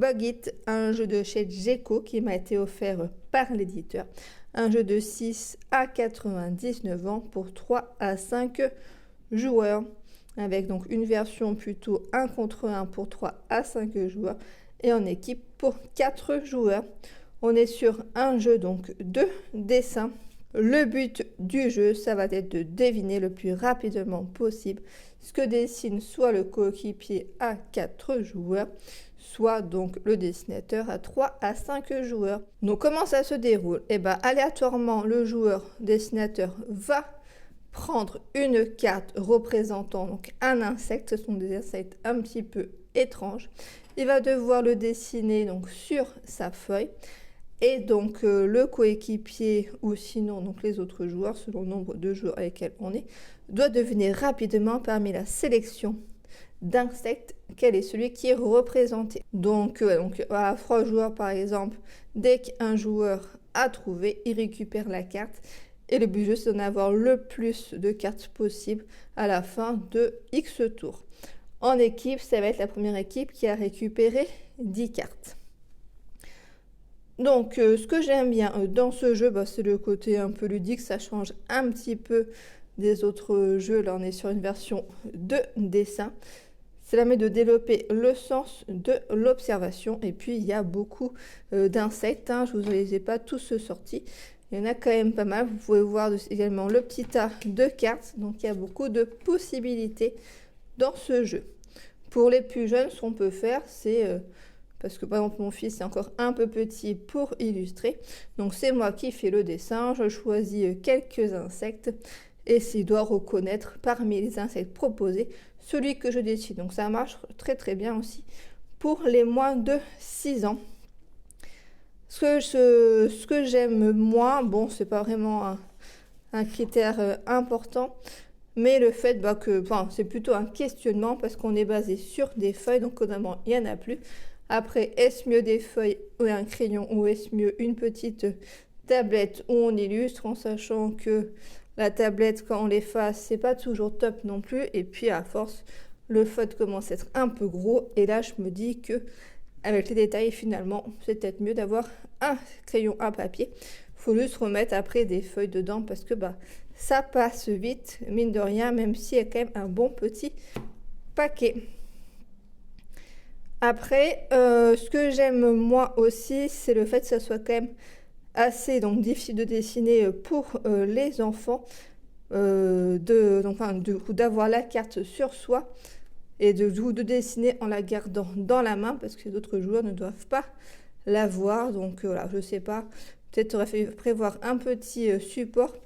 Bug It, un jeu de chez Geco qui m'a été offert par l'éditeur. Un jeu de 6 à 99 ans pour 3 à 5 joueurs. Avec donc une version plutôt 1 contre 1 pour 3 à 5 joueurs et en équipe pour 4 joueurs. On est sur un jeu donc de dessin. Le but du jeu, ça va être de deviner le plus rapidement possible ce que dessine soit le coéquipier à 4 joueurs, soit donc le dessinateur à 3 à 5 joueurs. Donc comment ça se déroule? Aléatoirement, le joueur dessinateur va prendre une carte représentant donc un insecte. Ce sont des insectes un petit peu étranges. Il va devoir le dessiner donc sur sa feuille. Et donc le coéquipier ou sinon donc les autres joueurs, selon le nombre de joueurs avec lesquels on est, doit deviner rapidement parmi la sélection d'insectes quel est celui qui est représenté. Donc à 3 joueurs par exemple, dès qu'un joueur a trouvé, il récupère la carte. Et le but du jeu, c'est d'en avoir le plus de cartes possible à la fin de X tours. En équipe, ça va être la première équipe qui a récupéré 10 cartes. Donc, ce que j'aime bien dans ce jeu, c'est le côté un peu ludique. Ça change un petit peu des autres jeux. Là, on est sur une version de dessin. Ça permet de développer le sens de l'observation. Et puis, il y a beaucoup d'insectes. Je ne vous les ai pas tous sortis. Il y en a quand même pas mal. Vous pouvez voir également le petit tas de cartes. Donc, il y a beaucoup de possibilités dans ce jeu. Pour les plus jeunes, ce qu'on peut faire, c'est... parce que par exemple mon fils est encore un peu petit pour illustrer. Donc c'est moi qui fais le dessin, je choisis quelques insectes et s'il doit reconnaître parmi les insectes proposés celui que je dessine. Donc ça marche très très bien aussi pour les moins de 6 ans. Ce que j'aime moins, bon c'est pas vraiment un critère important, mais le fait que, c'est plutôt un questionnement parce qu'on est basé sur des feuilles, donc évidemment il n'y en a plus. Après, est-ce mieux des feuilles ou un crayon ou est-ce mieux une petite tablette où on illustre en sachant que la tablette, quand on l'efface, c'est pas toujours top non plus. Et puis, à force, le feutre commence à être un peu gros. Et là, je me dis que avec les détails, finalement, c'est peut-être mieux d'avoir un crayon à papier. Faut juste remettre après des feuilles dedans parce que ça passe vite, mine de rien, même s'il y a quand même un bon petit paquet. Après, ce que j'aime moi aussi, c'est le fait que ça soit quand même assez difficile de dessiner pour les enfants, d'avoir la carte sur soi et de dessiner en la gardant dans la main parce que les autres joueurs ne doivent pas la voir. Donc voilà, je sais pas, peut-être aurait fallu prévoir un petit support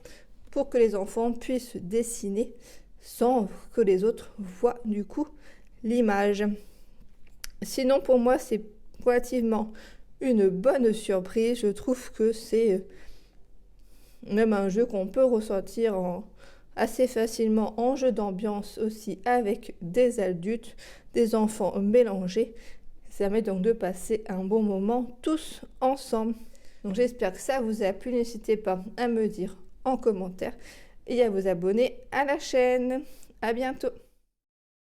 pour que les enfants puissent dessiner sans que les autres voient du coup l'image. Sinon, pour moi, c'est relativement une bonne surprise. Je trouve que c'est même un jeu qu'on peut ressortir assez facilement en jeu d'ambiance aussi avec des adultes, des enfants mélangés. Ça permet donc de passer un bon moment tous ensemble. Donc j'espère que ça vous a plu. N'hésitez pas à me dire en commentaire et à vous abonner à la chaîne. À bientôt.